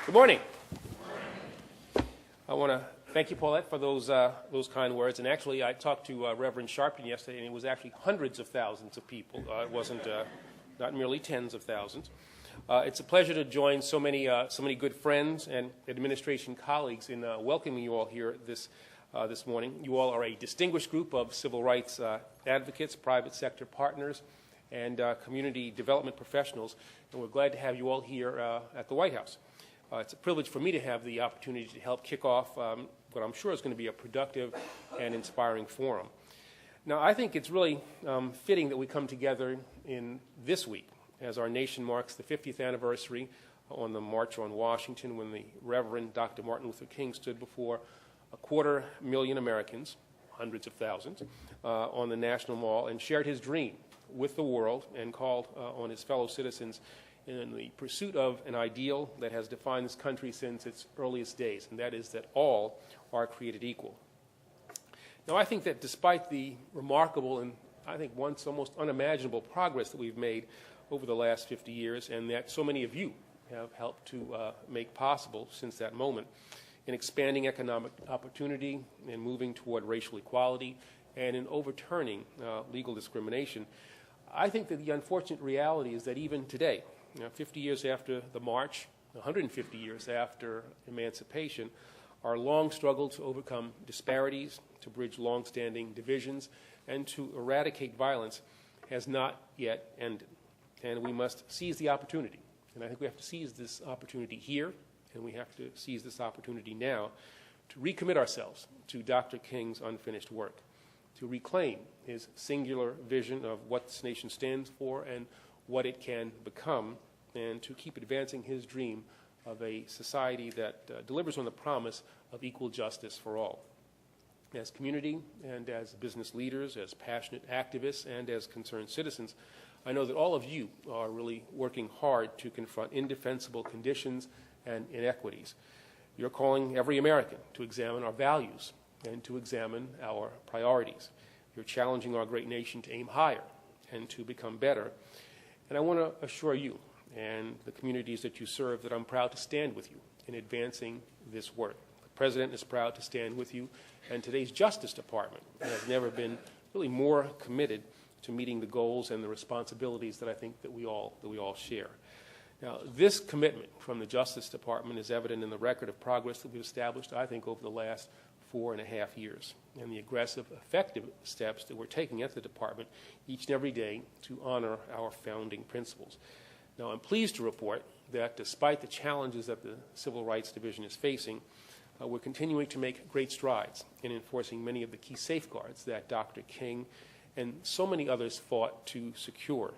Good morning. I want to thank you, Paulette, for those kind words. And actually, I talked to Reverend Sharpton yesterday, and it was actually hundreds of thousands of people. It wasn't not merely tens of thousands. It's a pleasure to join so many good friends and administration colleagues in welcoming you all here this morning. You all are a distinguished group of civil rights advocates, private sector partners, and community development professionals, and we're glad to have you all here at the White House. It's a privilege for me to have the opportunity to help kick off what I'm sure is going to be a productive and inspiring forum. Now, I think it's really fitting that we come together in this week as our nation marks the 50th anniversary on the March on Washington, when the Reverend Dr. Martin Luther King stood before 250,000 Americans, hundreds of thousands, on the National Mall and shared his dream with the world and called on his fellow citizens in the pursuit of an ideal that has defined this country since its earliest days, and that is that all are created equal. Now, I think that despite the remarkable and I think once almost unimaginable progress that we've made over the last 50 years, and that so many of you have helped to make possible since that moment, in expanding economic opportunity, in moving toward racial equality, and in overturning legal discrimination, I think that the unfortunate reality is that even today, 50 years after the march, 150 years after emancipation, our long struggle to overcome disparities, to bridge long-standing divisions, and to eradicate violence has not yet ended. And we must seize the opportunity. And I think we have to seize this opportunity here, and we have to seize this opportunity now to recommit ourselves to Dr. King's unfinished work, to reclaim his singular vision of what this nation stands for and what it can become, and to keep advancing his dream of a society that delivers on the promise of equal justice for all. As community and as business leaders, as passionate activists, and as concerned citizens, I know that all of you are really working hard to confront indefensible conditions and inequities. You're calling every American to examine our values and to examine our priorities. You're challenging our great nation to aim higher and to become better. And I want to assure you and the communities that you serve that I'm proud to stand with you in advancing this work. The President is proud to stand with you, and today's Justice Department has never been really more committed to meeting the goals and the responsibilities that I think that we all share. Now, this commitment from the Justice Department is evident in the record of progress that we've established, I think, over the last 4.5 years, and the aggressive, effective steps that we're taking at the department each and every day to honor our founding principles. Now, I'm pleased to report that despite the challenges that the Civil Rights Division is facing, we're continuing to make great strides in enforcing many of the key safeguards that Dr. King and so many others fought to secure.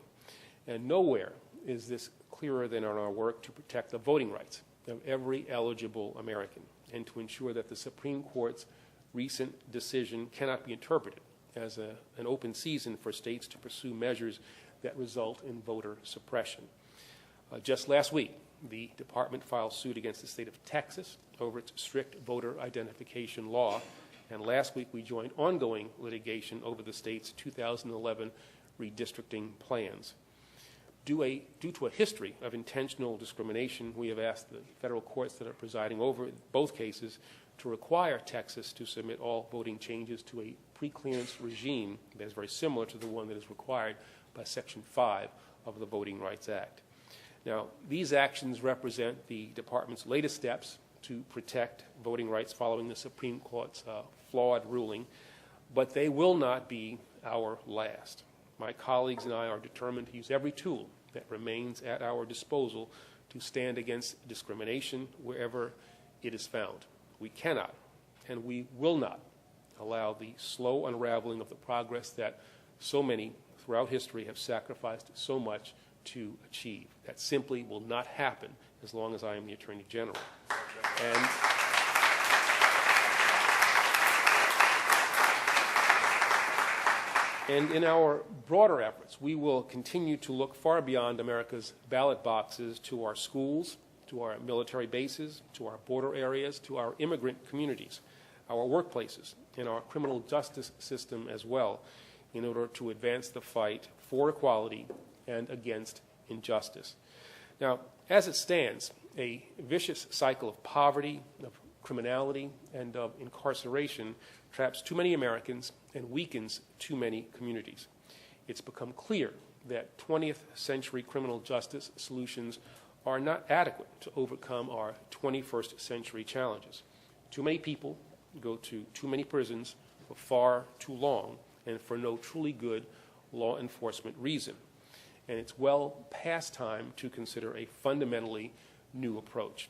And nowhere is this clearer than in our work to protect the voting rights of every eligible American and to ensure that the Supreme Court's recent decision cannot be interpreted as an open season for states to pursue measures that result in voter suppression. Just last week, the department filed suit against the state of Texas over its strict voter identification law, and last week we joined ongoing litigation over the state's 2011 redistricting plans. Due to a history of intentional discrimination, we have asked the federal courts that are presiding over both cases to require Texas to submit all voting changes to a pre-clearance regime that is very similar to the one that is required by Section 5 of the Voting Rights Act. Now, these actions represent the department's latest steps to protect voting rights following the Supreme Court's flawed ruling, but they will not be our last. My colleagues and I are determined to use every tool that remains at our disposal to stand against discrimination wherever it is found. We cannot and we will not allow the slow unraveling of the progress that so many throughout history have sacrificed so much to achieve. That simply will not happen as long as I am the Attorney General. And in our broader efforts, we will continue to look far beyond America's ballot boxes to our schools, to our military bases, to our border areas, to our immigrant communities, our workplaces, and our criminal justice system as well, in order to advance the fight for equality and against injustice. Now, as it stands, a vicious cycle of poverty, of criminality, and of incarceration traps too many Americans and weakens too many communities. It's become clear that 20th century criminal justice solutions are not adequate to overcome our 21st century challenges. Too many people go to too many prisons for far too long and for no truly good law enforcement reason. And it's well past time to consider a fundamentally new approach.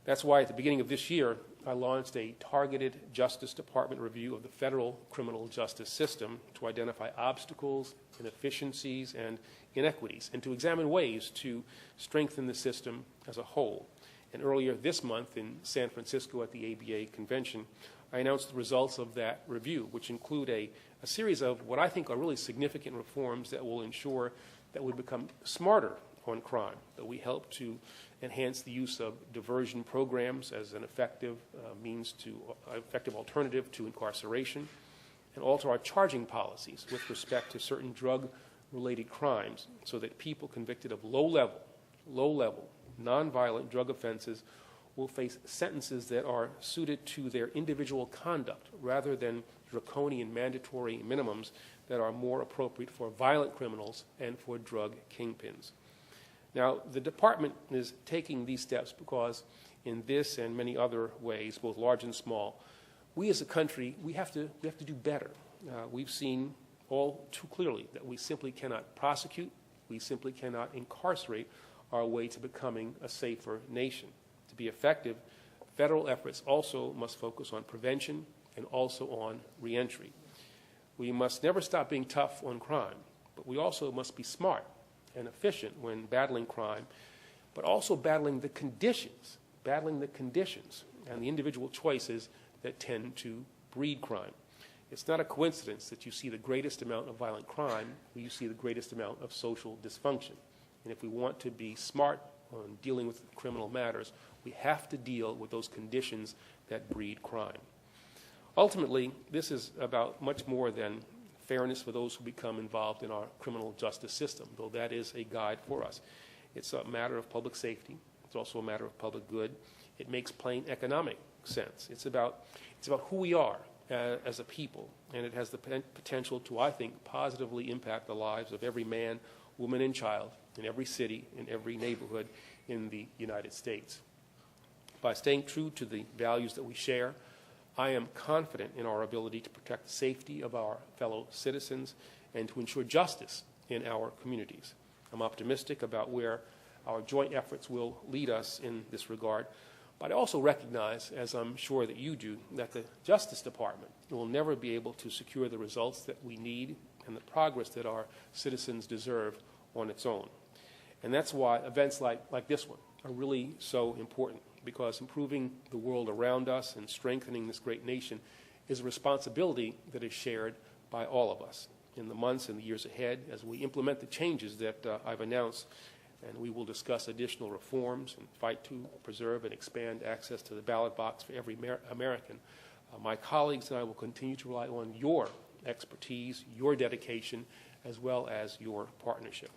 That's why at the beginning of this year, I launched a targeted Justice Department review of the federal criminal justice system to identify obstacles, inefficiencies, and inequities, and to examine ways to strengthen the system as a whole. And earlier this month in San Francisco at the ABA convention, I announced the results of that review, which include a series of what I think are really significant reforms that will ensure that we become smarter on crime, that we help to enhance the use of diversion programs as an effective effective alternative to incarceration, and alter our charging policies with respect to certain drug-related crimes so that people convicted of low-level, nonviolent drug offenses will face sentences that are suited to their individual conduct rather than draconian mandatory minimums that are more appropriate for violent criminals and for drug kingpins. Now, the department is taking these steps because in this and many other ways, both large and small, we as a country, we have to do better. We've seen all too clearly that we simply cannot prosecute, we simply cannot incarcerate our way to becoming a safer nation. To be effective, federal efforts also must focus on prevention and also on reentry. We must never stop being tough on crime, but we also must be smart and efficient when battling crime, but also battling the conditions and the individual choices that tend to breed crime. It's not a coincidence that you see the greatest amount of violent crime where you see the greatest amount of social dysfunction. And if we want to be smart on dealing with criminal matters, we have to deal with those conditions that breed crime. Ultimately, this is about much more than fairness for those who become involved in our criminal justice system, though that is a guide for us. It's a matter of public safety. It's also a matter of public good. It makes plain economic sense. It's about who we are as a people, and it has the potential to, I think, positively impact the lives of every man, woman, and child in every city, in every neighborhood in the United States. By staying true to the values that we share, I am confident in our ability to protect the safety of our fellow citizens and to ensure justice in our communities. I'm optimistic about where our joint efforts will lead us in this regard, but I also recognize, as I'm sure that you do, that the Justice Department will never be able to secure the results that we need and the progress that our citizens deserve on its own. And that's why events like this one are really so important, because improving the world around us and strengthening this great nation is a responsibility that is shared by all of us in the months and the years ahead as we implement the changes that I've announced, and we will discuss additional reforms and fight to preserve and expand access to the ballot box for every American. My colleagues and I will continue to rely on your expertise, your dedication, as well as your partnership.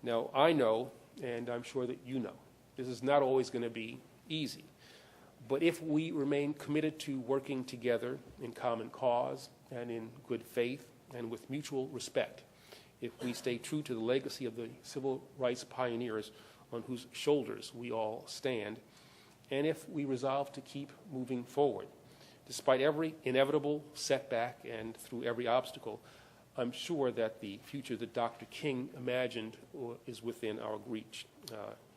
Now, I know, and I'm sure that you know, this is not always going to be easy. But if we remain committed to working together in common cause and in good faith and with mutual respect, if we stay true to the legacy of the civil rights pioneers on whose shoulders we all stand, and if we resolve to keep moving forward, despite every inevitable setback and through every obstacle, I'm sure that the future that Dr. King imagined is within our reach.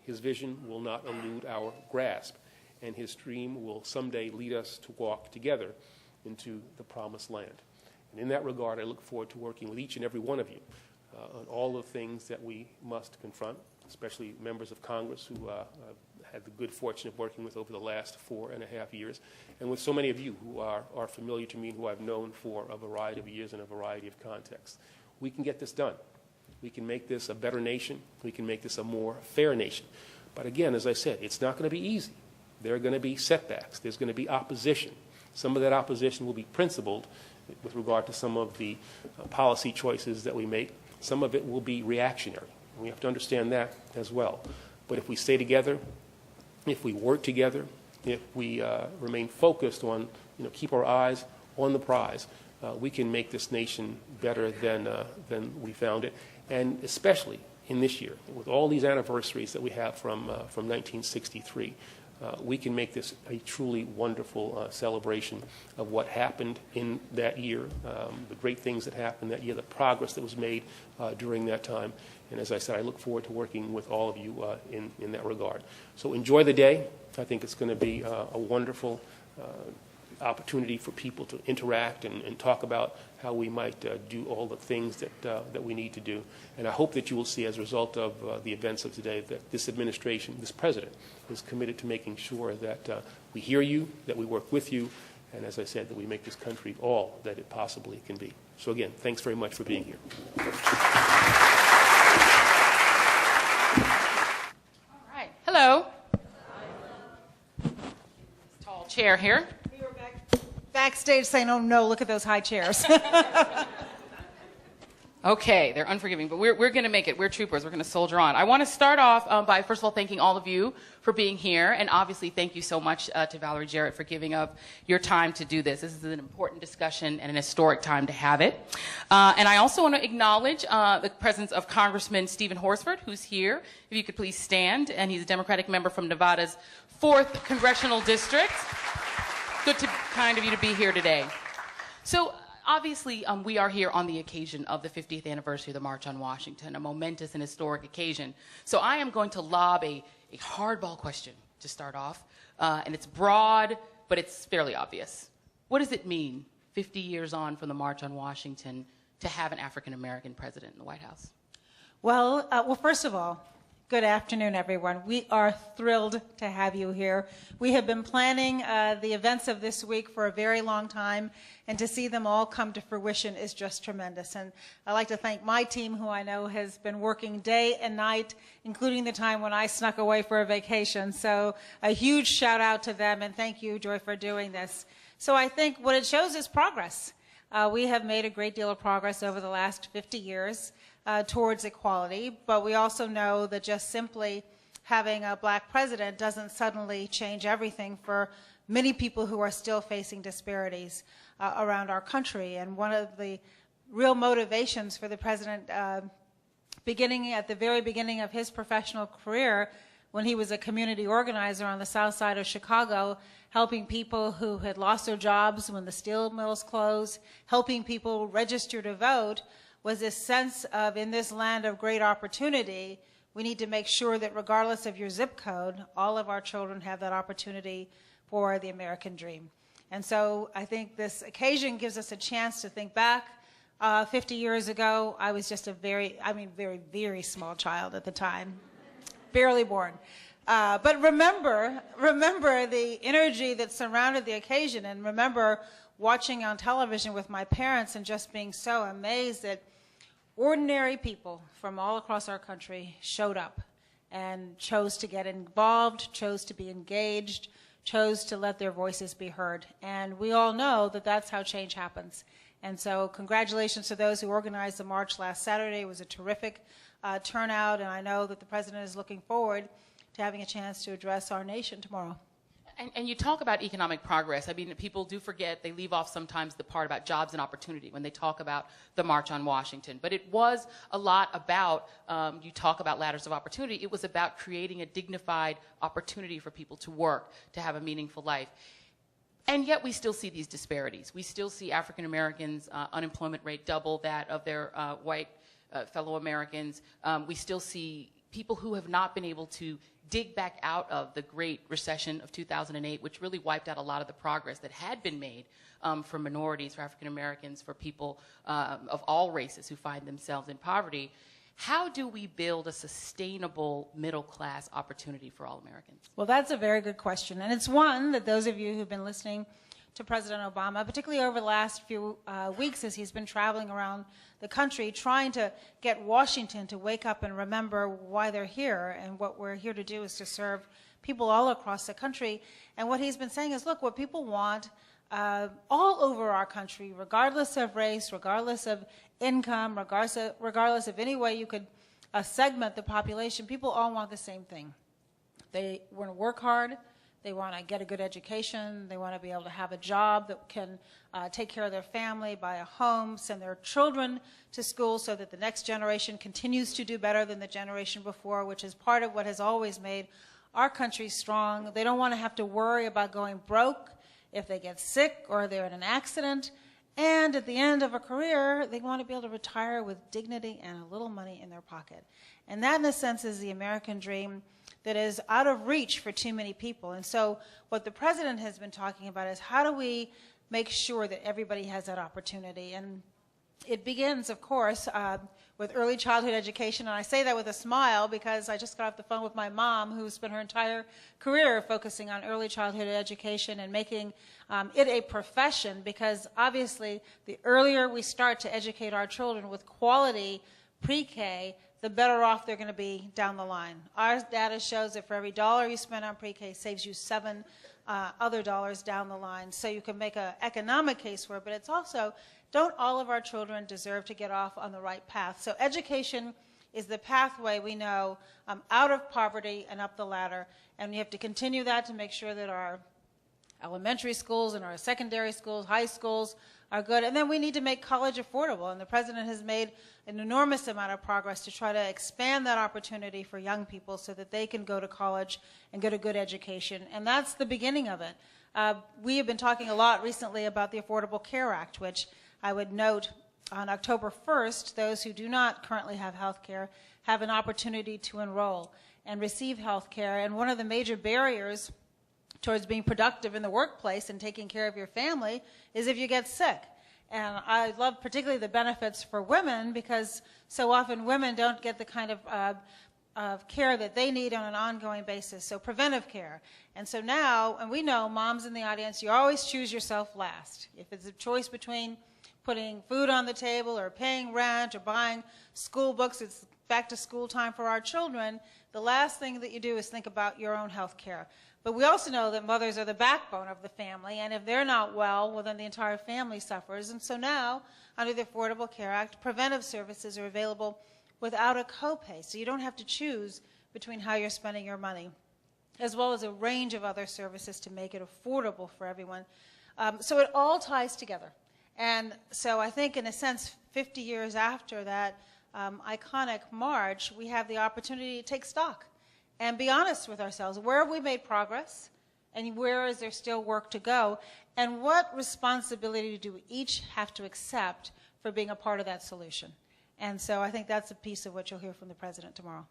His vision will not elude our grasp, and his dream will someday lead us to walk together into the promised land. And in that regard, I look forward to working with each and every one of you on all the things that we must confront, especially members of Congress who I've had the good fortune of working with over the last 4.5 years, and with so many of you who are familiar to me and who I've known for a variety of years in a variety of contexts. We can get this done. We can make this a better nation. We can make this a more fair nation. But again, as I said, it's not going to be easy. There are going to be setbacks. There's going to be opposition. Some of that opposition will be principled with regard to some of the policy choices that we make. Some of it will be reactionary. We have to understand that as well. But if we stay together, if we work together, if we remain focused on, keep our eyes on the prize, we can make this nation better than we found it. And especially in this year, with all these anniversaries that we have from 1963, we can make this a truly wonderful celebration of what happened in that year, the great things that happened that year, the progress that was made during that time. And as I said, I look forward to working with all of you in that regard. So enjoy the day. I think it's going to be a wonderful opportunity for people to interact and talk about how we might do all the things that we need to do. And I hope that you will see, as a result of the events of today, that this administration, this president, is committed to making sure that we hear you, that we work with you, and as I said, that we make this country all that it possibly can be. So again, thanks very much for being here. All right. Hello. Tall chair here. We were backstage saying, oh no, look at those high chairs. Okay, they're unforgiving, but we're going to make it. We're troopers. We're going to soldier on. I want to start off by, first of all, thanking all of you for being here, and obviously thank you so much to Valerie Jarrett for giving up your time to do this. This is an important discussion and an historic time to have it. And I also want to acknowledge the presence of Congressman Stephen Horsford, who's here. If you could please stand, and he's a Democratic member from Nevada's 4th Congressional District. Good kind of you to be here today. So, obviously, we are here on the occasion of the 50th anniversary of the March on Washington, a momentous and historic occasion. So I am going to lob a hardball question to start off, and it's broad, but it's fairly obvious. What does it mean, 50 years on from the March on Washington, to have an African-American president in the White House? Well, first of all, good afternoon, everyone. We are thrilled to have you here. We have been planning the events of this week for a very long time, and to see them all come to fruition is just tremendous. And I'd like to thank my team, who I know has been working day and night, including the time when I snuck away for a vacation. So a huge shout out to them, and thank you, Joy, for doing this. So I think what it shows is progress. We have made a great deal of progress over the last 50 years. Towards equality, but we also know that just simply having a black president doesn't suddenly change everything for many people who are still facing disparities around our country. And one of the real motivations for the president, beginning at the very beginning of his professional career, when he was a community organizer on the south side of Chicago, helping people who had lost their jobs when the steel mills closed, helping people register to vote, was this sense of, in this land of great opportunity, we need to make sure that regardless of your zip code, all of our children have that opportunity for the American dream. And so I think this occasion gives us a chance to think back. 50 years ago, I was just a very, very small child at the time, barely born. But remember the energy that surrounded the occasion, and remember watching on television with my parents and just being so amazed that ordinary people from all across our country showed up and chose to get involved, chose to be engaged, chose to let their voices be heard. And we all know that that's how change happens. And so congratulations to those who organized the march last Saturday. It was a terrific turnout, and I know that the president is looking forward to having a chance to address our nation tomorrow. And you talk about economic progress. I mean, people do forget, they leave off sometimes the part about jobs and opportunity when they talk about the March on Washington. But it was a lot about, you talk about ladders of opportunity, it was about creating a dignified opportunity for people to work, to have a meaningful life. And yet we still see these disparities. We still see African Americans' unemployment rate double that of their white fellow Americans. We still see people who have not been able to dig back out of the Great Recession of 2008, which really wiped out a lot of the progress that had been made for minorities, for African Americans, for people of all races who find themselves in poverty. How do we build a sustainable middle-class opportunity for all Americans? Well, that's a very good question, and it's one that those of you who've been listening to President Obama, particularly over the last few weeks as he's been traveling around the country trying to get Washington to wake up and remember why they're here, and what we're here to do is to serve people all across the country. And what he's been saying is, look, what people want all over our country, regardless of race, regardless of income, regardless of any way you could segment the population, people all want the same thing. They want to work hard. They want to get a good education. They want to be able to have a job that can take care of their family, buy a home, send their children to school so that the next generation continues to do better than the generation before, which is part of what has always made our country strong. They don't want to have to worry about going broke if they get sick or they're in an accident. And at the end of a career, they want to be able to retire with dignity and a little money in their pocket. And that, in a sense, is the American dream that is out of reach for too many people. And so what the president has been talking about is how do we make sure that everybody has that opportunity? And it begins, of course, with early childhood education. And I say that with a smile because I just got off the phone with my mom, who spent her entire career focusing on early childhood education and making it a profession, because obviously the earlier we start to educate our children with quality pre-K, the better off they're going to be down the line. Our data shows that for every dollar you spend on pre-K saves you $7 other dollars down the line. So you can make an economic case for it, but it's also, don't all of our children deserve to get off on the right path? So education is the pathway, we know, out of poverty and up the ladder. And we have to continue that to make sure that our elementary schools and our secondary schools, high schools are good. And then we need to make college affordable. And the president has made an enormous amount of progress to try to expand that opportunity for young people so that they can go to college and get a good education. And that's the beginning of it. We have been talking a lot recently about the Affordable Care Act, which I would note on October 1st, those who do not currently have health care have an opportunity to enroll and receive health care. And one of the major barriers towards being productive in the workplace and taking care of your family is if you get sick. And I love particularly the benefits for women, because so often women don't get the kind of care that they need on an ongoing basis, so preventive care. And so now, and we know, moms in the audience, you always choose yourself last. If it's a choice between putting food on the table or paying rent or buying school books, it's back to school time for our children, the last thing that you do is think about your own health care. But we also know that mothers are the backbone of the family, and if they're not well, then the entire family suffers. And so now, under the Affordable Care Act, preventive services are available without a copay, so you don't have to choose between how you're spending your money, as well as a range of other services to make it affordable for everyone. So it all ties together. And so I think, in a sense, 50 years after that iconic march, we have the opportunity to take stock and be honest with ourselves. Where have we made progress? And where is there still work to go? And what responsibility do we each have to accept for being a part of that solution? And so I think that's a piece of what you'll hear from the president tomorrow.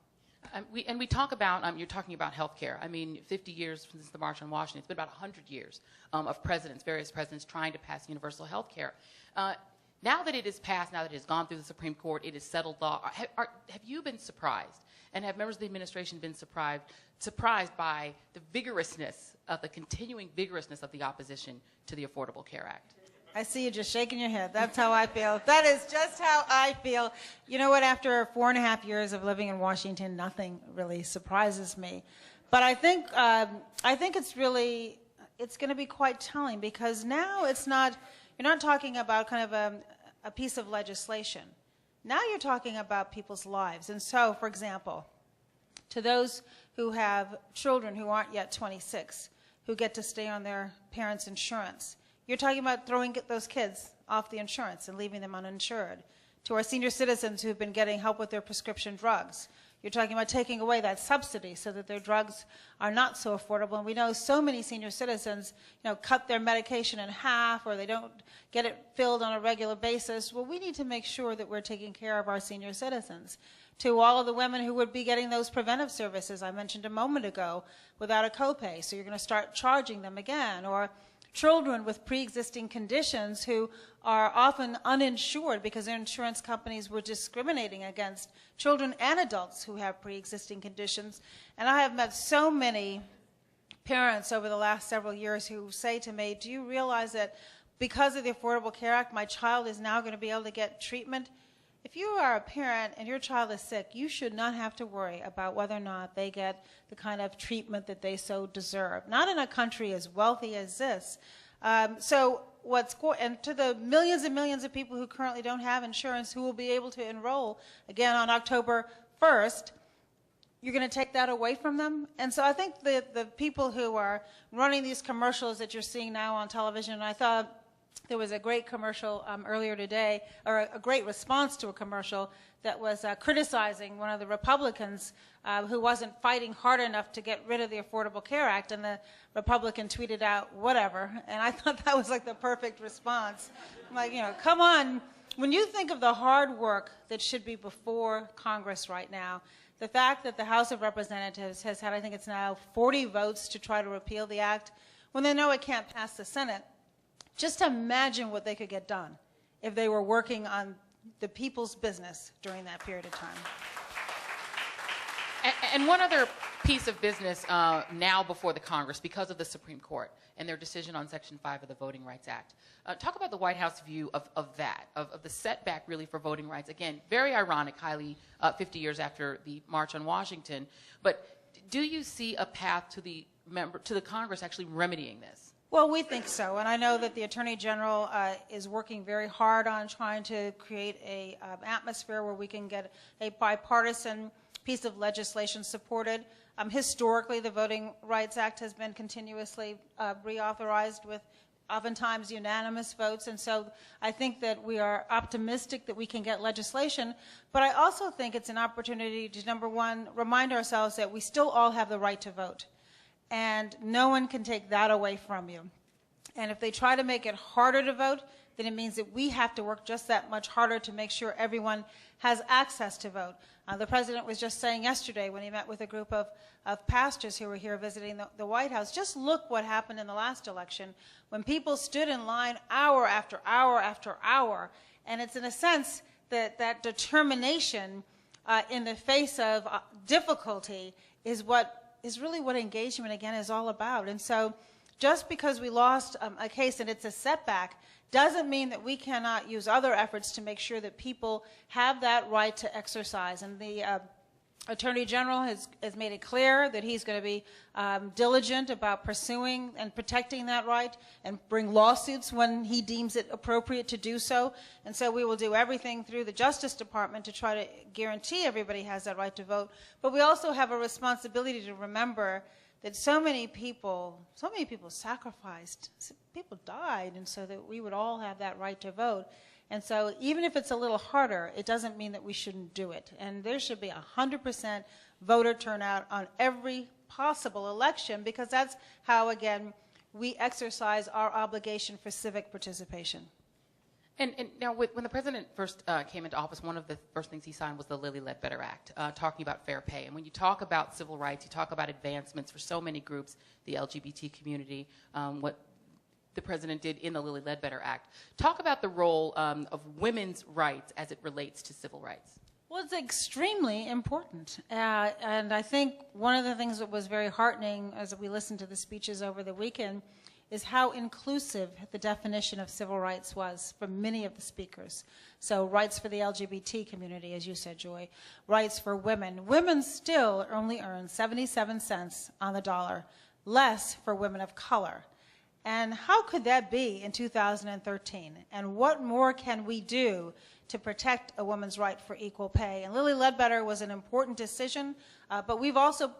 We talk about, you're talking about health care. I mean, 50 years since the March on Washington, it's been about 100 years of presidents, various presidents, trying to pass universal health care. Now that it is passed, now that it has gone through the Supreme Court, it is settled law, have you been surprised? And have members of the administration been surprised by the vigorousness of the continuing vigorousness of the opposition to the Affordable Care Act? I see you just shaking your head. That's how I feel. That is just how I feel. You know what? After 4.5 years of living in Washington, nothing really surprises me. But I think it's going to be quite telling, because now you're not talking about kind of a piece of legislation. Now you're talking about people's lives. And so, for example, to those who have children who aren't yet 26, who get to stay on their parents' insurance, you're talking about throwing those kids off the insurance and leaving them uninsured. To our senior citizens who've been getting help with their prescription drugs, you're talking about taking away that subsidy so that their drugs are not so affordable. And we know so many senior citizens, cut their medication in half, or they don't get it filled on a regular basis. Well, we need to make sure that we're taking care of our senior citizens. To all of the women who would be getting those preventive services I mentioned a moment ago without a copay, so you're going to start charging them again. Or children with pre-existing conditions who are often uninsured because their insurance companies were discriminating against children and adults who have pre-existing conditions. And I have met so many parents over the last several years who say to me, do you realize that because of the Affordable Care Act, my child is now going to be able to get treatment? If you are a parent and your child is sick, you should not have to worry about whether or not they get the kind of treatment that they so deserve. Not in a country as wealthy as this. And to the millions and millions of people who currently don't have insurance, who will be able to enroll again on October 1st, you're going to take that away from them. And so I think the people who are running these commercials that you're seeing now on television, and I thought there was a great commercial earlier today, or a great response to a commercial that was criticizing one of the Republicans who wasn't fighting hard enough to get rid of the Affordable Care Act, and the Republican tweeted out, "Whatever." And I thought that was like the perfect response. I'm like, come on. When you think of the hard work that should be before Congress right now, the fact that the House of Representatives has had, I think it's now 40 votes to try to repeal the act, when they know it can't pass the Senate, just imagine what they could get done if they were working on the people's business during that period of time. And one other piece of business now before the Congress, because of the Supreme Court and their decision on Section 5 of the Voting Rights Act. Talk about the White House view of the setback really for voting rights. Again, very ironic, highly 50 years after the March on Washington. But do you see a path to the Congress actually remedying this? Well, we think so, and I know that the Attorney General is working very hard on trying to create a atmosphere where we can get a bipartisan piece of legislation supported. Historically, the Voting Rights Act has been continuously reauthorized with oftentimes unanimous votes, and so I think that we are optimistic that we can get legislation, but I also think it's an opportunity to, number one, remind ourselves that we still all have the right to vote. And no one can take that away from you. And if they try to make it harder to vote, then it means that we have to work just that much harder to make sure everyone has access to vote. The president was just saying yesterday when he met with a group of pastors who were here visiting the White House, just look what happened in the last election when people stood in line hour after hour after hour. And it's in a sense that determination in the face of difficulty is really what engagement, again, is all about. And so just because we lost a case and it's a setback doesn't mean that we cannot use other efforts to make sure that people have that right to exercise. And the Attorney General has made it clear that he's going to be diligent about pursuing and protecting that right and bring lawsuits when he deems it appropriate to do so. And so we will do everything through the Justice Department to try to guarantee everybody has that right to vote. But we also have a responsibility to remember that so many people sacrificed, people died, and so that we would all have that right to vote. And so even if it's a little harder, it doesn't mean that we shouldn't do it. And there should be 100% voter turnout on every possible election, because that's how, again, we exercise our obligation for civic participation. And now, when the president first came into office, one of the first things he signed was the Lilly Ledbetter Act, talking about fair pay. And when you talk about civil rights, you talk about advancements for so many groups, the LGBT community, what the president did in the Lilly Ledbetter Act. Talk about the role of women's rights as it relates to civil rights. Well, it's extremely important. And I think one of the things that was very heartening as we listened to the speeches over the weekend is how inclusive the definition of civil rights was for many of the speakers. So rights for the LGBT community, as you said, Joy, rights for women. Women still only earn 77 cents on the dollar, less for women of color. And how could that be in 2013? And what more can we do to protect a woman's right for equal pay? And Lilly Ledbetter was an important decision, but we've also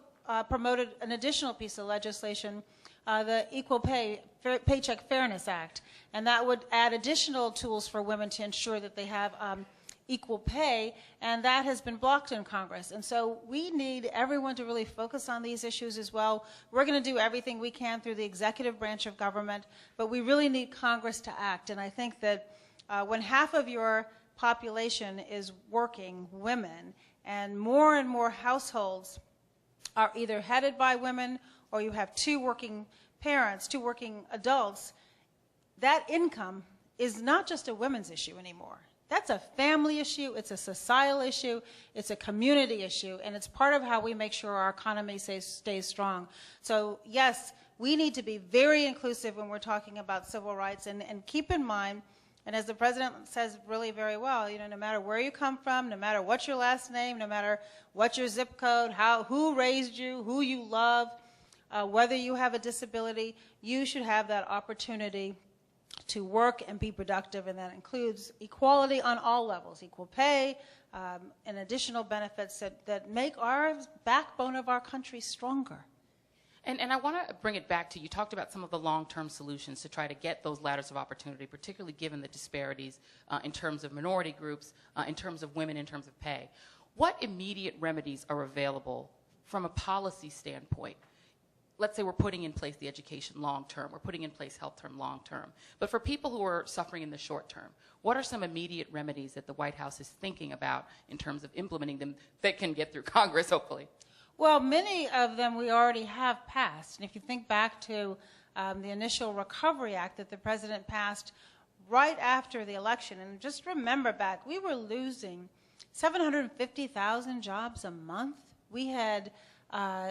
promoted an additional piece of legislation, the Equal Paycheck Fairness Act, and that would add additional tools for women to ensure that they have equal pay, and that has been blocked in Congress. And so we need everyone to really focus on these issues as well. We're going to do everything we can through the executive branch of government, but we really need Congress to act. And I think that when half of your population is working, women, and more households are either headed by women or you have two working parents, two working adults, that income is not just a women's issue anymore. That's a family issue, it's a societal issue, it's a community issue, and it's part of how we make sure our economy stays strong. So yes, we need to be very inclusive when we're talking about civil rights, and keep in mind, and as the president says really very well, no matter where you come from, no matter what your last name, no matter what your zip code, who raised you, who you love, whether you have a disability, you should have that opportunity to work and be productive, and that includes equality on all levels, equal pay, and additional benefits that make our backbone of our country stronger. And I want to bring it back to, you talked about some of the long-term solutions to try to get those ladders of opportunity, particularly given the disparities in terms of minority groups, in terms of women, in terms of pay. What immediate remedies are available from a policy standpoint? Let's say we're putting in place the education long-term, we're putting in place health-term long-term. But for people who are suffering in the short term, what are some immediate remedies that the White House is thinking about in terms of implementing them that can get through Congress, hopefully? Well, many of them we already have passed. And if you think back to the initial Recovery Act that the president passed right after the election, and just remember back, we were losing 750,000 jobs a month. We had,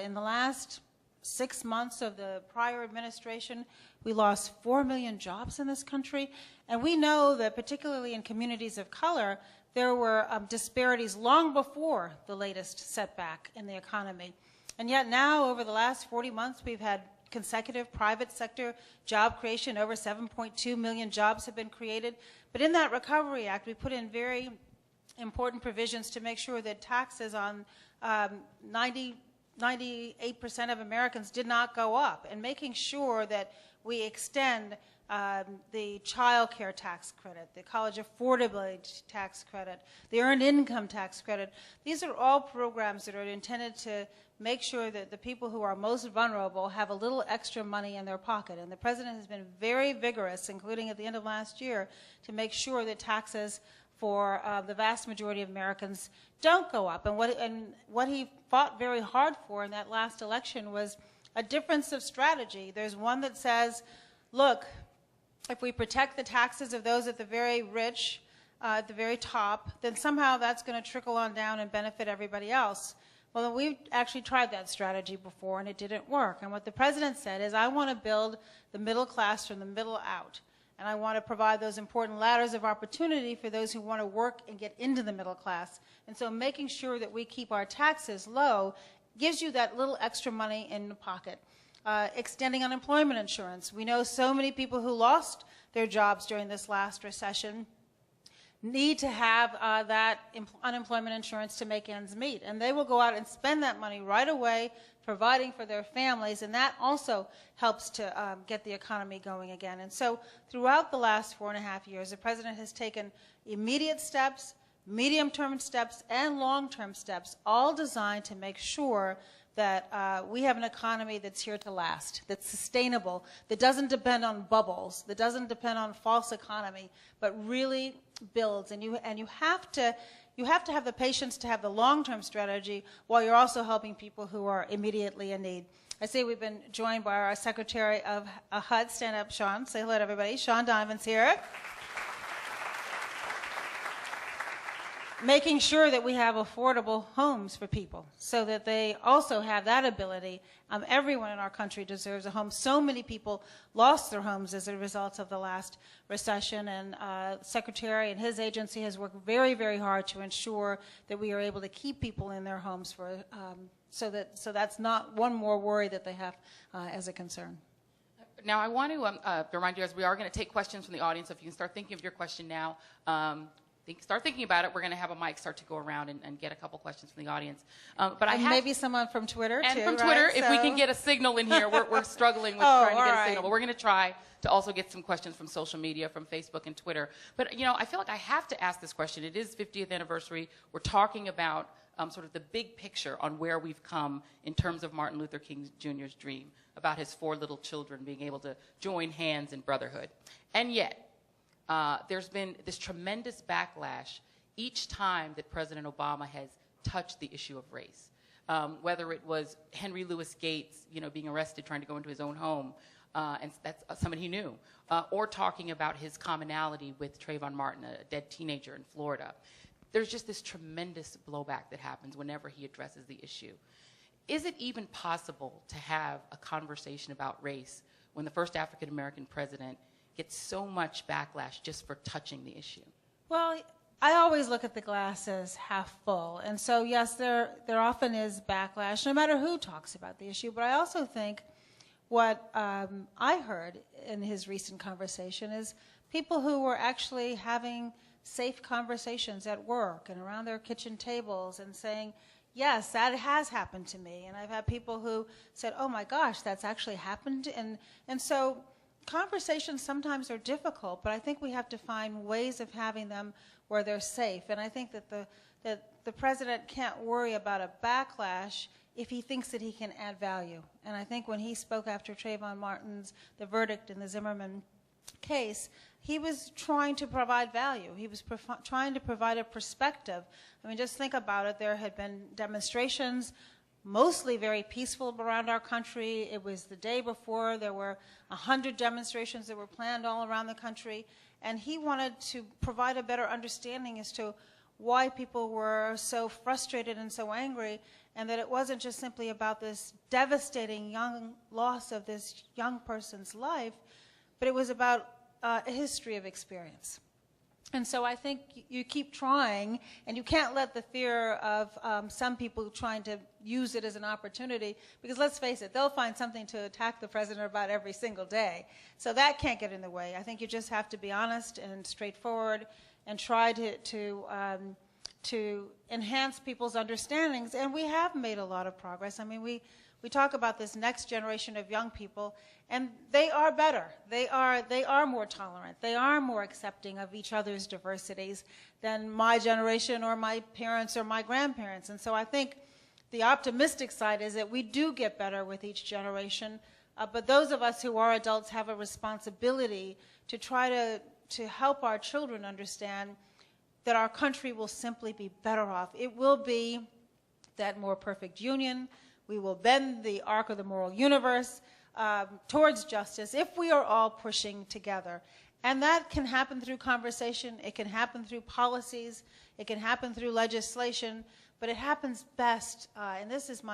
in the last 6 months of the prior administration, we lost 4 million jobs in this country. And we know that particularly in communities of color, there were disparities long before the latest setback in the economy. And yet now, over the last 40 months, we've had consecutive private sector job creation. Over 7.2 million jobs have been created. But in that Recovery Act, we put in very important provisions to make sure that taxes on 98% of Americans did not go up, and making sure that we extend the child care tax credit, the college affordability tax credit, the earned income tax credit. These are all programs that are intended to make sure that the people who are most vulnerable have a little extra money in their pocket. And the president has been very vigorous, including at the end of last year, to make sure that taxes for the vast majority of Americans don't go up. And what he fought very hard for in that last election was a difference of strategy. There's one that says, look, if we protect the taxes of those at the very rich, at the very top, then somehow that's going to trickle on down and benefit everybody else. Well, we've actually tried that strategy before, and it didn't work. And what the president said is, I want to build the middle class from the middle out. And I want to provide those important ladders of opportunity for those who want to work and get into the middle class. And so making sure that we keep our taxes low gives you that little extra money in the pocket. Extending unemployment insurance. We know so many people who lost their jobs during this last recession need to have that unemployment insurance to make ends meet. And they will go out and spend that money right away, providing for their families, and that also helps to get the economy going again. And so throughout the last 4.5 years, the president has taken immediate steps, medium-term steps, and long-term steps, all designed to make sure that we have an economy that's here to last, that's sustainable, that doesn't depend on bubbles, that doesn't depend on false economy, but really builds. And you have to have the patience to have the long-term strategy while you're also helping people who are immediately in need. I say we've been joined by our Secretary of HUD. Stand up, Sean. Say hello to everybody. Sean Donovan's here. Making sure that we have affordable homes for people so that they also have that ability. Everyone in our country deserves a home. So many people lost their homes as a result of the last recession, and Secretary and his agency has worked very, very hard to ensure that we are able to keep people in their homes for, so that's not one more worry that they have as a concern. Now, I want to remind you, as we are going to take questions from the audience, if you can start thinking of your question now. Start thinking about it. We're going to have a mic start to go around and get a couple questions from the audience. But maybe someone from Twitter, and too, from Twitter, right? if we can get a signal in here. We're struggling with trying to get a signal. But we're going to try to also get some questions from social media, from Facebook and Twitter. But, I feel like I have to ask this question. It is 50th anniversary. We're talking about sort of the big picture on where we've come in terms of Martin Luther King Jr.'s dream, about his 4 little children being able to join hands in brotherhood. And yet, there's been this tremendous backlash each time that President Obama has touched the issue of race. Whether it was Henry Louis Gates, being arrested trying to go into his own home, and that's somebody he knew, or talking about his commonality with Trayvon Martin, a dead teenager in Florida. There's just this tremendous blowback that happens whenever he addresses the issue. Is it even possible to have a conversation about race when the first African-American president gets so much backlash just for touching the issue? Well, I always look at the glass as half full. And so, yes, there often is backlash, no matter who talks about the issue. But I also think what I heard in his recent conversation is people who were actually having safe conversations at work and around their kitchen tables and saying, yes, that has happened to me. And I've had people who said, oh my gosh, that's actually happened. And so conversations sometimes are difficult, but I think we have to find ways of having them where they're safe. And I think that the president can't worry about a backlash if he thinks that he can add value. And I think when he spoke after Trayvon Martin's, the verdict in the Zimmerman case, he was trying to provide value. He was trying to provide a perspective. I mean, just think about it. There had been demonstrations, mostly very peaceful around our country. It was the day before. There were 100 demonstrations that were planned all around the country. And he wanted to provide a better understanding as to why people were so frustrated and so angry, and that it wasn't just simply about this devastating young loss of this young person's life, but it was about a history of experience. And so I think you keep trying, and you can't let the fear of some people trying to use it as an opportunity, because let's face it, they'll find something to attack the president about every single day. So that can't get in the way. I think you just have to be honest and straightforward and try to enhance people's understandings. And we have made a lot of progress. I mean, we talk about this next generation of young people, and they are better. They are more tolerant. They are more accepting of each other's diversities than my generation or my parents or my grandparents. And so I think the optimistic side is that we do get better with each generation, but those of us who are adults have a responsibility to try to help our children understand that our country will simply be better off. It will be that more perfect union. We will bend the arc of the moral universe towards justice if we are all pushing together. And that can happen through conversation. It can happen through policies. It can happen through legislation. But it happens best, and this is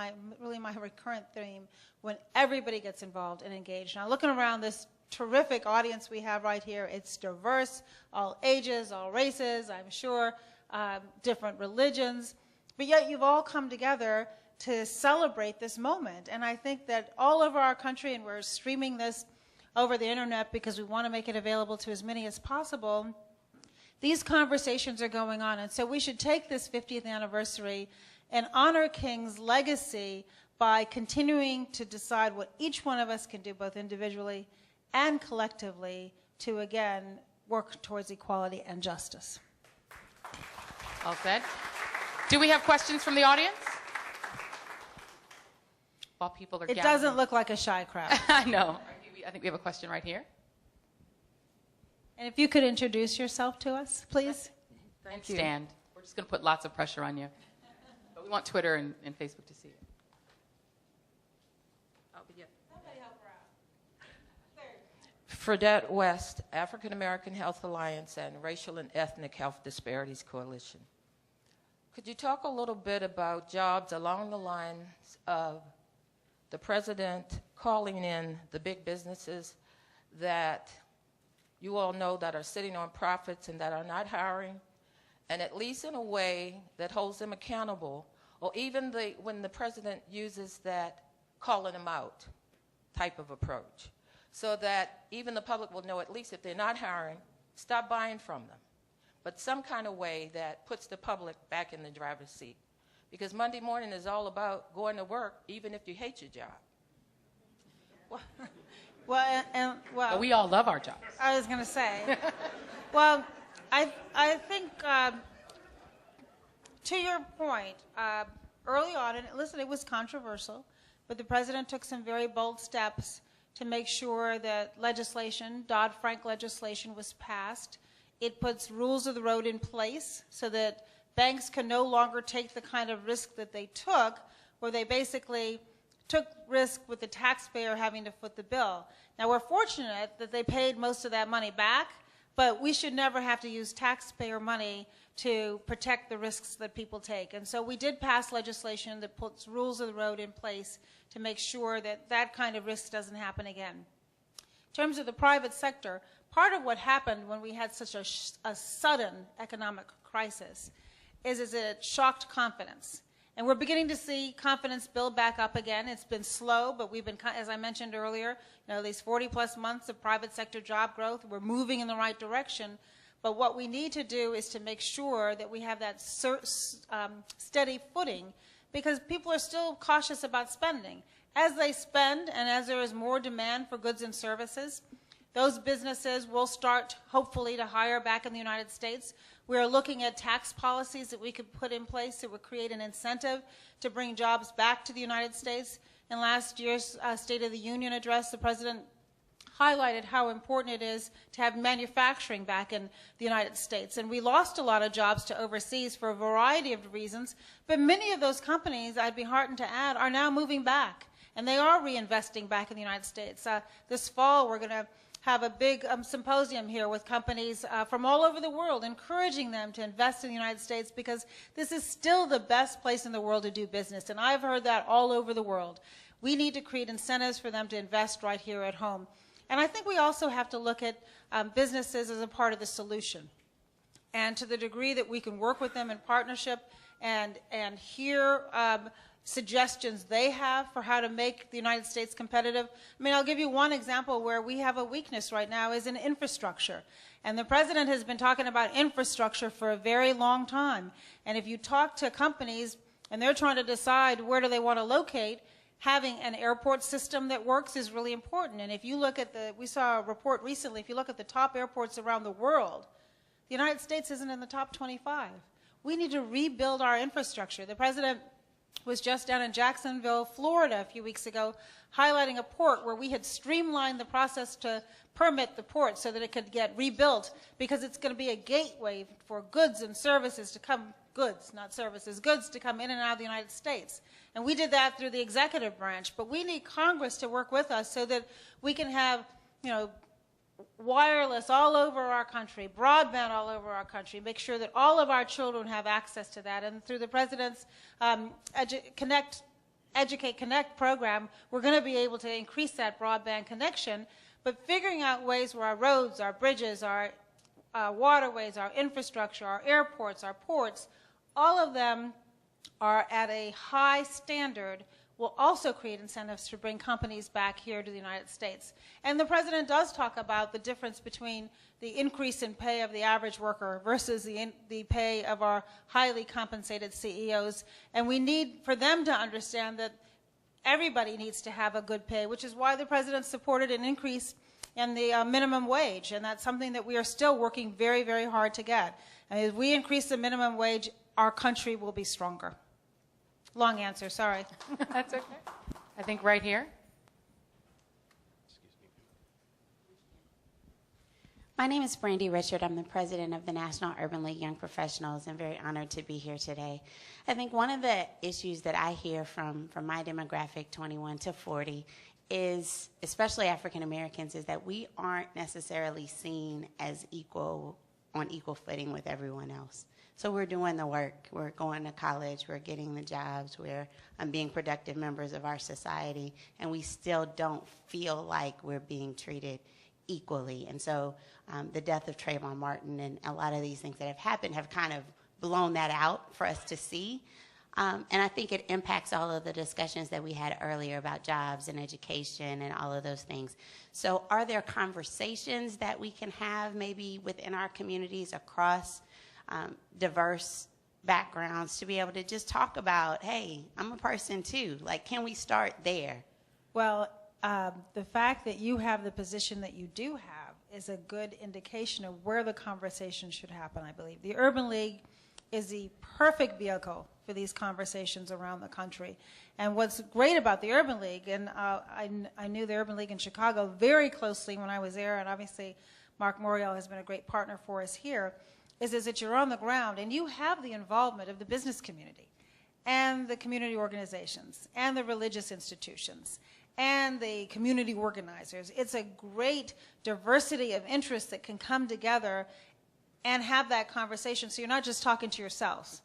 really my recurrent theme, when everybody gets involved and engaged. Now, looking around this terrific audience we have right here, it's diverse, all ages, all races, I'm sure, different religions. But yet you've all come together to celebrate this moment. And I think that all over our country, and we're streaming this over the internet because we want to make it available to as many as possible, these conversations are going on. And so we should take this 50th anniversary and honor King's legacy by continuing to decide what each one of us can do, both individually and collectively, to, again, work towards equality and justice. All said. Do we have questions from the audience? While people are gathering. It doesn't look like a shy crowd. I know. I think we have a question right here. And if you could introduce yourself to us, please. Thank you. Stand. We're just going to put lots of pressure on you. But we want Twitter and Facebook to see it. Somebody help her out. Fredette West, African American Health Alliance and Racial and Ethnic Health Disparities Coalition. Could you talk a little bit about jobs along the lines of the president calling in the big businesses that you all know that are sitting on profits and that are not hiring, and at least in a way that holds them accountable, or even when the president uses that calling them out type of approach, so that even the public will know, at least if they're not hiring, stop buying from them. But some kind of way that puts the public back in the driver's seat. Because Monday morning is all about going to work, even if you hate your job. Well, we all love our jobs. I was going to say, well, I think to your point, early on, and listen, it was controversial, but the president took some very bold steps to make sure that legislation, Dodd-Frank legislation, was passed. It puts rules of the road in place so that banks can no longer take the kind of risk that they took, where they basically took risk with the taxpayer having to foot the bill. Now, we're fortunate that they paid most of that money back, but we should never have to use taxpayer money to protect the risks that people take. And so we did pass legislation that puts rules of the road in place to make sure that that kind of risk doesn't happen again. In terms of the private sector, part of what happened when we had such a sudden economic crisis is it shocked confidence. And we're beginning to see confidence build back up again. It's been slow, but we've been, as I mentioned earlier, these 40-plus months of private sector job growth. We're moving in the right direction. But what we need to do is to make sure that we have that steady footing, because people are still cautious about spending. As they spend and as there is more demand for goods and services, those businesses will start, hopefully, to hire back in the United States. We are looking at tax policies that we could put in place that would create an incentive to bring jobs back to the United States. In last year's State of the Union address, the President highlighted how important it is to have manufacturing back in the United States. And we lost a lot of jobs to overseas for a variety of reasons, but many of those companies, I'd be heartened to add, are now moving back, and they are reinvesting back in the United States. This fall, we're going to have a big symposium here with companies from all over the world, encouraging them to invest in the United States, because this is still the best place in the world to do business, and I've heard that all over the world. We need to create incentives for them to invest right here at home. And I think we also have to look at businesses as a part of the solution. And to the degree that we can work with them in partnership and hear suggestions they have for how to make the United States competitive. I mean, I'll give you one example where we have a weakness right now is in infrastructure. And the President has been talking about infrastructure for a very long time. And if you talk to companies and they're trying to decide where do they want to locate, having an airport system that works is really important. And if you look at we saw a report recently, if you look at the top airports around the world, the United States isn't in the top 25. We need to rebuild our infrastructure. The President was just down in Jacksonville, Florida a few weeks ago, highlighting a port where we had streamlined the process to permit the port so that it could get rebuilt, because it's going to be a gateway for goods and services to come, goods, not services, goods to come in and out of the United States. And we did that through the executive branch, but we need Congress to work with us so that we can have, wireless all over our country, broadband all over our country, make sure that all of our children have access to that. And through the President's Educate Connect program, we're going to be able to increase that broadband connection, but figuring out ways where our roads, our bridges, our waterways, our infrastructure, our airports, our ports, all of them are at a high standard, will also create incentives to bring companies back here to the United States. And the President does talk about the difference between the increase in pay of the average worker versus the pay of our highly compensated CEOs. And we need for them to understand that everybody needs to have a good pay, which is why the President supported an increase in the minimum wage. And that's something that we are still working very, very hard to get. And as we increase the minimum wage, our country will be stronger. Long answer, sorry. That's okay. I think right here. My name is Brandy Richard. I'm the president of the National Urban League Young Professionals, and very honored to be here today. I think one of the issues that I hear from my demographic, 21 to 40, is, especially African Americans, is that we aren't necessarily seen as on equal footing with everyone else. So we're doing the work. We're going to college. We're getting the jobs. We're being productive members of our society, and we still don't feel like we're being treated equally. And so the death of Trayvon Martin and a lot of these things that have happened have kind of blown that out for us to see. And I think it impacts all of the discussions that we had earlier about jobs and education and all of those things. So are there conversations that we can have maybe within our communities across diverse backgrounds to be able to just talk about, hey, I'm a person too. Like, can we start there? Well, the fact that you have the position that you do have is a good indication of where the conversation should happen, I believe. The Urban League is the perfect vehicle for these conversations around the country. And what's great about the Urban League, and I knew the Urban League in Chicago very closely when I was there, and obviously Mark Morial has been a great partner for us here, is that you're on the ground and you have the involvement of the business community and the community organizations and the religious institutions and the community organizers. It's a great diversity of interests that can come together and have that conversation. So you're not just talking to yourselves,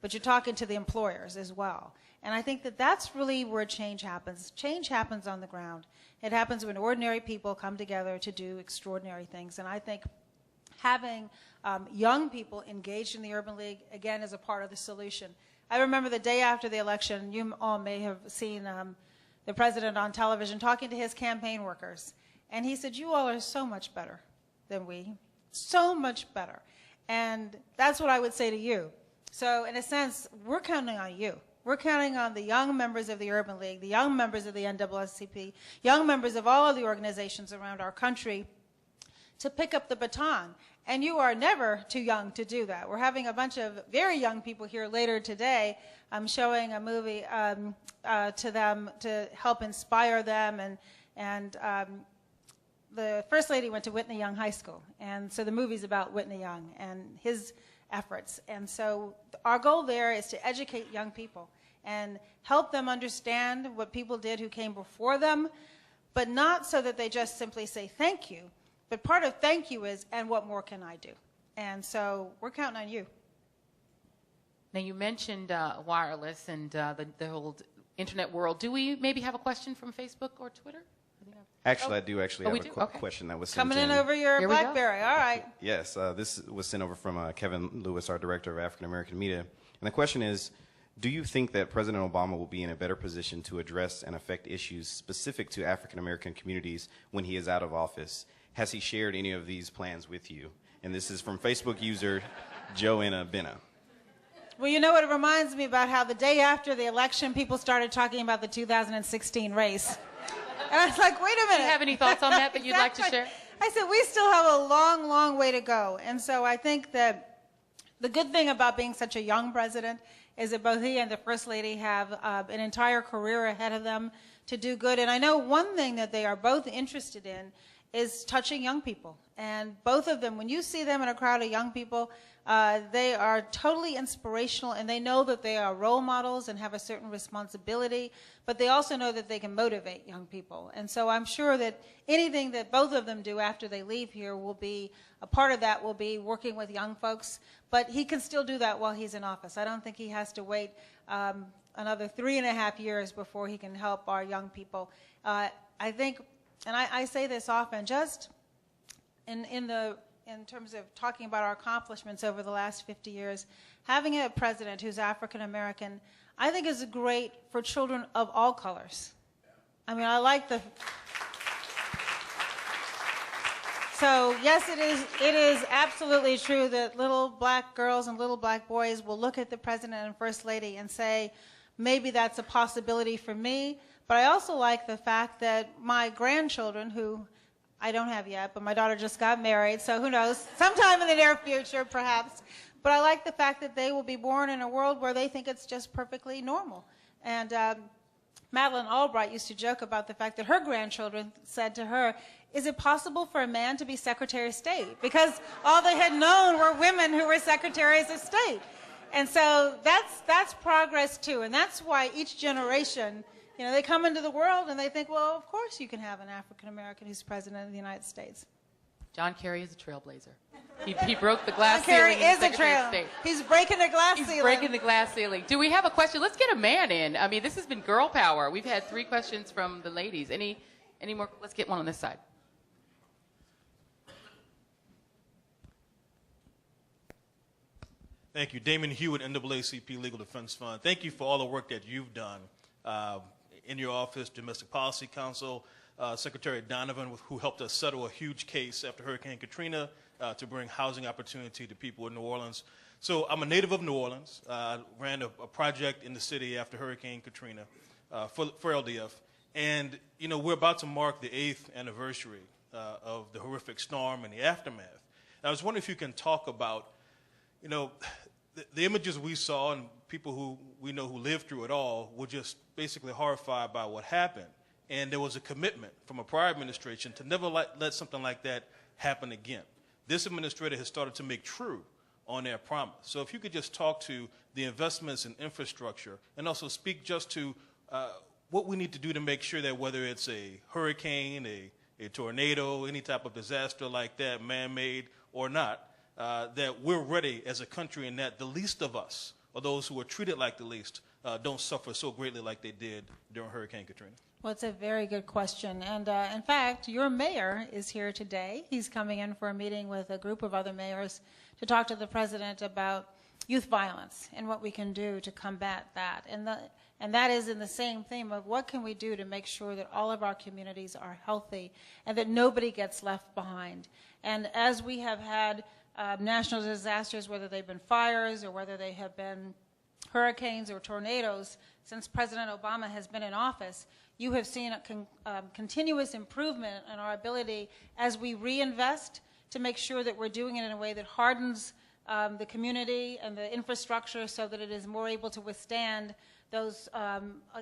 but you're talking to the employers as well. And I think that that's really where change happens. Change happens on the ground. It happens when ordinary people come together to do extraordinary things. And I think having young people engaged in the Urban League, again, is a part of the solution. I remember the day after the election, you all may have seen the president on television talking to his campaign workers. And he said, you all are so much better than we, so much better. And that's what I would say to you. So in a sense, we're counting on you. We're counting on the young members of the Urban League, the young members of the NAACP, young members of all of the organizations around our country to pick up the baton. And you are never too young to do that. We're having a bunch of very young people here later today. I'm showing a movie to them to help inspire them. And the First Lady went to Whitney Young High School. And so the movie's about Whitney Young and his efforts. And so our goal there is to educate young people and help them understand what people did who came before them, but not so that they just simply say thank you. But part of thank you is, and what more can I do? And so we're counting on you. Now, you mentioned wireless and the whole internet world. Do we maybe have a question from Facebook or Twitter? Actually, I do have we a do? Okay. question that was sent Coming in over your Here we go. BlackBerry. All right. Yes, this was sent over from Kevin Lewis, our Director of African American Media. And the question is, do you think that President Obama will be in a better position to address and affect issues specific to African American communities when he is out of office? Has he shared any of these plans with you? And this is from Facebook user Joanna Benna. Well, you know what? It reminds me about how the day after the election, people started talking about the 2016 race. And I was like, wait a minute. Do you have any thoughts on that you'd like to share? I said, we still have a long, long way to go. And so I think that the good thing about being such a young president is that both he and the First Lady have an entire career ahead of them to do good. And I know one thing that they are both interested in is touching young people. And both of them, when you see them in a crowd of young people, they are totally inspirational, and they know that they are role models and have a certain responsibility, but they also know that they can motivate young people. And so I'm sure that anything that both of them do after they leave here will be, a part of that will be working with young folks, but he can still do that while he's in office. I don't think he has to wait another 3.5 years before he can help our young people. I think, and I say this often, just in terms of talking about our accomplishments over the last 50 years, having a president who's African American, I think is great for children of all colors. I mean, I like the... So yes, it is absolutely true that little black girls and little black boys will look at the president and First Lady and say, maybe that's a possibility for me. But I also like the fact that my grandchildren, who I don't have yet, but my daughter just got married, so who knows, sometime in the near future, perhaps. But I like the fact that they will be born in a world where they think it's just perfectly normal. And Madeleine Albright used to joke about the fact that her grandchildren said to her, is it possible for a man to be Secretary of State? Because all they had known were women who were Secretaries of State. And so that's progress too, and that's why each generation, you know, they come into the world and they think, well, of course you can have an African American who's president of the United States. John Kerry is a trailblazer. He broke the glass ceiling. Kerry is a Secretary of trail. State. He's breaking the glass ceiling. He's breaking the glass ceiling. Do we have a question? Let's get a man in. I mean, this has been girl power. We've had 3 questions from the ladies. Any more? Let's get one on this side. Thank you. Damon Hewitt, NAACP Legal Defense Fund. Thank you for all the work that you've done in your office, Domestic Policy Council, Secretary Donovan, who helped us settle a huge case after Hurricane Katrina to bring housing opportunity to people in New Orleans. So I'm a native of New Orleans. I ran a project in the city after Hurricane Katrina for LDF. And, you know, we're about to mark the 8th anniversary of the horrific storm and the aftermath. And I was wondering if you can talk about, you know, the images we saw and people who we know who lived through it all were just basically horrified by what happened. And there was a commitment from a prior administration to never let something like that happen again. This administrator has started to make true on their promise. So if you could just talk to the investments in infrastructure and also speak just to what we need to do to make sure that whether it's a hurricane, a tornado, any type of disaster like that, man-made or not, that we're ready as a country and that the least of us, or those who are treated like the least, don't suffer so greatly like they did during Hurricane Katrina. Well, it's a very good question. And in fact, your mayor is here today. He's coming in for a meeting with a group of other mayors to talk to the president about youth violence and what we can do to combat that. And that is in the same theme of what can we do to make sure that all of our communities are healthy and that nobody gets left behind. And as we have had national disasters, whether they've been fires or whether they have been hurricanes or tornadoes, since President Obama has been in office, you have seen a continuous improvement in our ability as we reinvest to make sure that we're doing it in a way that hardens the community and the infrastructure so that it is more able to withstand those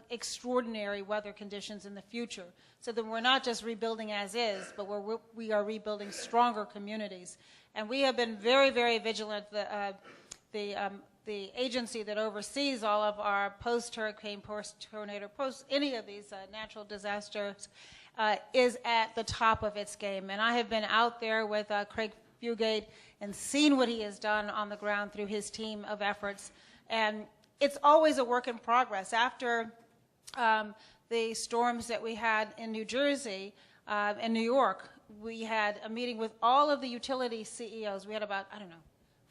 extraordinary weather conditions in the future, so that we're not just rebuilding as is, but we are rebuilding stronger communities. And we have been very, very vigilant. The agency that oversees all of our post-hurricane, post-tornado, any of these natural disasters is at the top of its game. And I have been out there with Craig Fugate and seen what he has done on the ground through his team of efforts. And it's always a work in progress. After the storms that we had in New Jersey and New York, we had a meeting with all of the utility CEOs. We had about,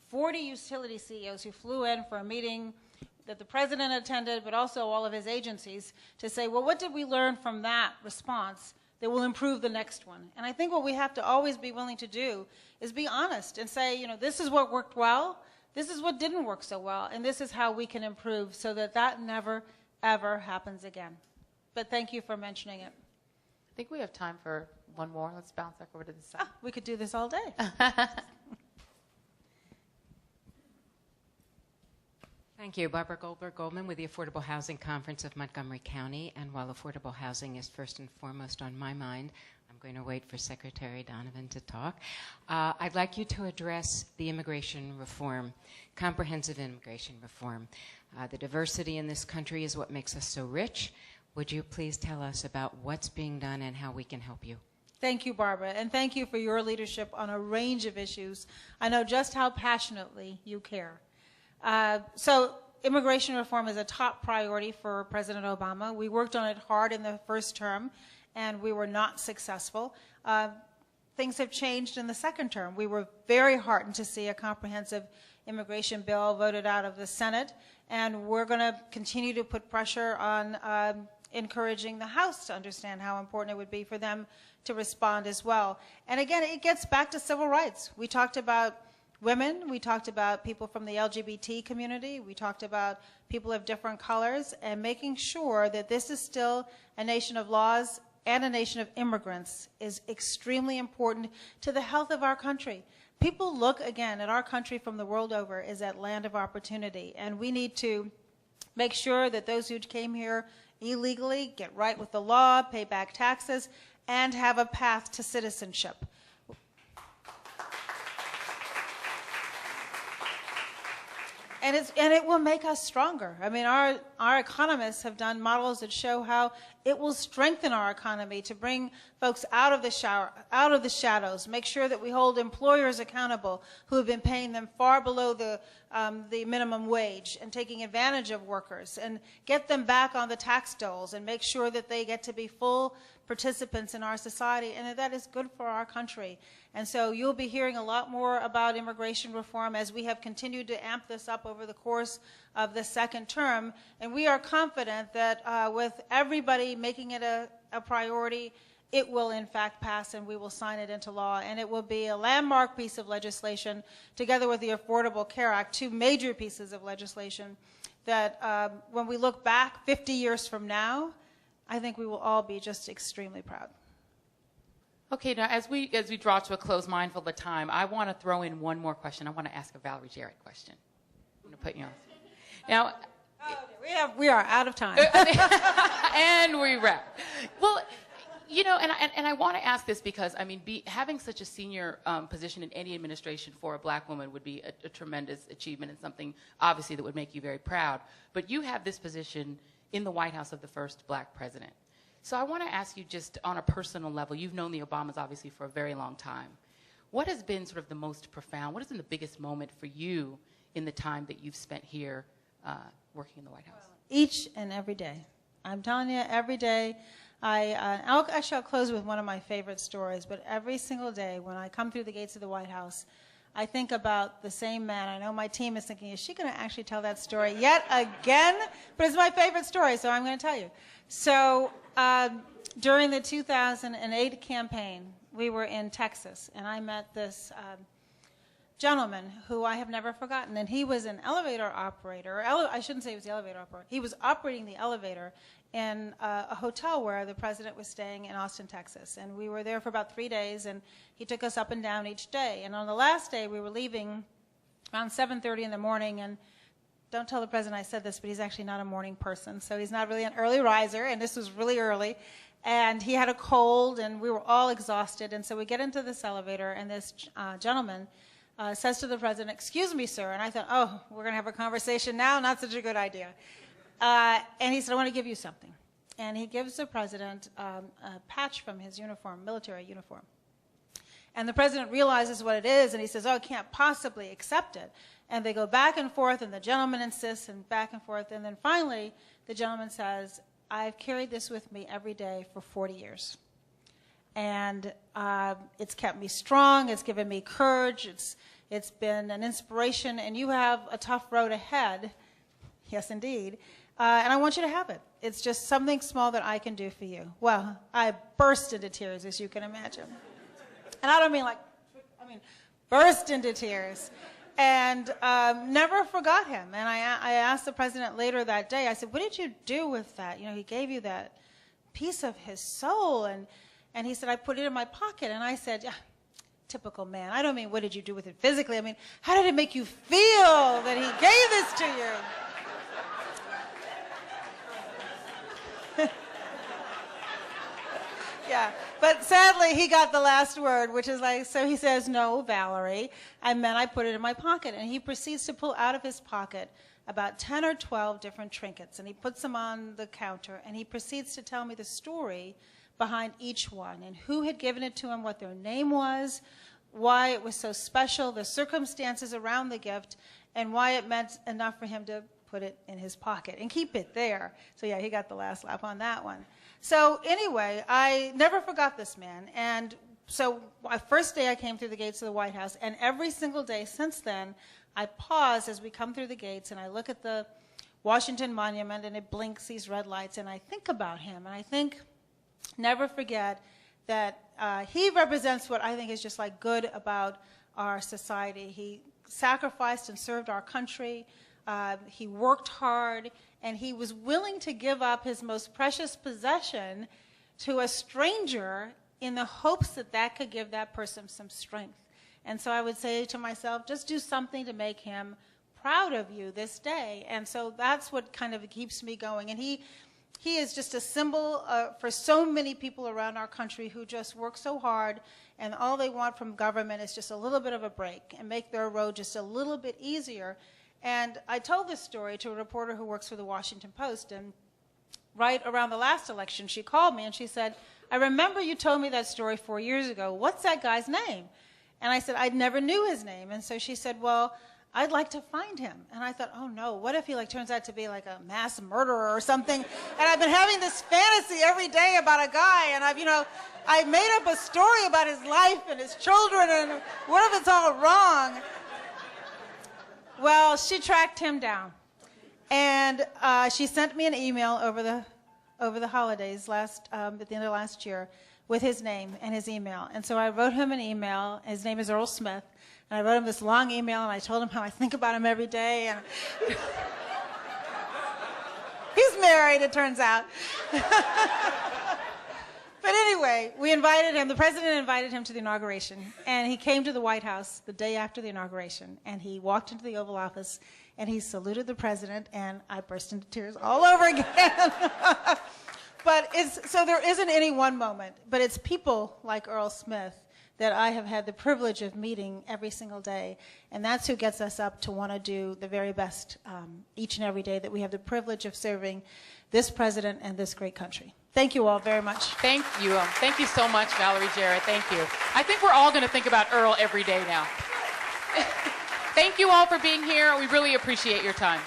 40 utility CEOs who flew in for a meeting that the president attended, but also all of his agencies, to say, well, what did we learn from that response that will improve the next one? And I think what we have to always be willing to do is be honest and say, this is what worked well, this is what didn't work so well, and this is how we can improve so that that never, ever happens again. But thank you for mentioning it. I think we have time for one more. Let's bounce back over to the side. We could do this all day. Thank you. Barbara Goldberg-Goldman with the Affordable Housing Conference of Montgomery County. And while affordable housing is first and foremost on my mind, I'm going to wait for Secretary Donovan to talk. I'd like you to address the immigration reform, comprehensive immigration reform. The diversity in this country is what makes us so rich. Would you please tell us about what's being done and how we can help you? Thank you, Barbara, and thank you for your leadership on a range of issues. I know just how passionately you care. So immigration reform is a top priority for President Obama. We worked on it hard in the first term, and we were not successful. Things have changed in the second term. We were very heartened to see a comprehensive immigration bill voted out of the Senate, and we're going to continue to put pressure on encouraging the House to understand how important it would be for them to respond as well. And again, it gets back to civil rights. We talked about women, we talked about people from the LGBT community, we talked about people of different colors, and making sure that this is still a nation of laws and a nation of immigrants is extremely important to the health of our country. People look, again, at our country from the world over as that land of opportunity, and we need to make sure that those who came here illegally get right with the law, pay back taxes, and have a path to citizenship. And it will make us stronger. I mean, our economists have done models that show how it will strengthen our economy to bring folks out of the shadows, make sure that we hold employers accountable who have been paying them far below the minimum wage and taking advantage of workers, and get them back on the tax doles and make sure that they get to be full participants in our society, and that is good for our country. And so you'll be hearing a lot more about immigration reform as we have continued to amp this up over the course of the second term. And we are confident that with everybody making it a priority, it will in fact pass and we will sign it into law. And it will be a landmark piece of legislation, together with the Affordable Care Act, two major pieces of legislation that when we look back 50 years from now, I think we will all be just extremely proud. Okay, now as we draw to a close, mindful of the time, I want to throw in one more question. I want to ask a Valerie Jarrett question. I'm going to put you on. Now, we are out of time. and we wrap. Well, you know, and I want to ask this because, I mean, having such a senior position in any administration for a black woman would be a tremendous achievement and something, obviously, that would make you very proud. But you have this position in the White House of the first black president. So I want to ask you, just on a personal level, you've known the Obamas, obviously, for a very long time. What has been sort of the most profound, what has been the biggest moment for you in the time that you've spent here working in the White House? Each and every day. I'm telling you, every day. I'll close with one of my favorite stories, but every single day when I come through the gates of the White House, I think about the same man. I know my team is thinking, is she going to actually tell that story yet again? But it's my favorite story, so I'm going to tell you. So during the 2008 campaign, we were in Texas, and I met this gentleman who I have never forgotten, and he was an elevator operator. I shouldn't say he was the elevator operator. He was operating the elevator in a hotel where the president was staying in Austin, Texas. And we were there for about 3 days, and he took us up and down each day. And on the last day, we were leaving around 7:30 in the morning, and don't tell the president I said this, but he's actually not a morning person, so he's not really an early riser, and this was really early. And he had a cold, and we were all exhausted. And so we get into this elevator, and this gentleman says to the president, "Excuse me, sir." And I thought, oh, we're going to have a conversation now, not such a good idea. And he said, "I want to give you something." And he gives the president a patch from his uniform, military uniform. And the president realizes what it is, and he says, "Oh, I can't possibly accept it." And they go back and forth, and the gentleman insists, and back and forth. And then finally, the gentleman says, "I've carried this with me every day for 40 years. And it's kept me strong, it's given me courage, it's been an inspiration, and you have a tough road ahead." Yes, indeed. "And I want you to have it. It's just something small that I can do for you." Well, I burst into tears, as you can imagine. And I don't mean like, burst into tears. And never forgot him. And I asked the president later that day, I said, "What did you do with that? You know, he gave you that piece of his soul." And he said, "I put it in my pocket." And I said, "Yeah, typical man. I don't mean what did you do with it physically. I mean, how did it make you feel that he gave this to you?" Yeah, but sadly, he got the last word, which is like, so he says, "No, Valerie, I meant I put it in my pocket." And he proceeds to pull out of his pocket about 10 or 12 different trinkets, and he puts them on the counter, and he proceeds to tell me the story behind each one, and who had given it to him, what their name was, why it was so special, the circumstances around the gift, and why it meant enough for him to put it in his pocket and keep it there. So yeah, he got the last laugh on that one. So anyway, I never forgot this man. And so first day I came through the gates of the White House, and every single day since then, I pause as we come through the gates, and I look at the Washington Monument, and it blinks these red lights, and I think about him, and I think, never forget that he represents what I think is just like good about our society. He sacrificed and served our country. He worked hard, and he was willing to give up his most precious possession to a stranger in the hopes that that could give that person some strength. And so I would say to myself, just do something to make him proud of you this day. And so that's what kind of keeps me going. And he is just a symbol for so many people around our country who just work so hard, and all they want from government is just a little bit of a break and make their road just a little bit easier. And I told this story to a reporter who works for the Washington Post, and right around the last election, she called me and she said, "I remember you told me that story 4 years ago. What's that guy's name?" And I said, "I never knew his name." And so she said, "Well, I'd like to find him." And I thought, oh no, what if he turns out to be like a mass murderer or something? And I've been having this fantasy every day about a guy, and I made up a story about his life and his children, and what if it's all wrong? Well, she tracked him down, and she sent me an email over the holidays at the end of last year with his name and his email. And so I wrote him an email. His name is Earl Smith, and I wrote him this long email, and I told him how I think about him every day. And he's married, it turns out. But anyway, we invited him. The president invited him to the inauguration, and he came to the White House the day after the inauguration, and he walked into the Oval Office, and he saluted the president, and I burst into tears all over again. But so there isn't any one moment, but it's people like Earl Smith that I have had the privilege of meeting every single day, and that's who gets us up to want to do the very best each and every day that we have the privilege of serving this president and this great country. Thank you all very much. Thank you. Thank you so much, Valerie Jarrett. Thank you. I think we're all going to think about Earl every day now. Thank you all for being here. We really appreciate your time.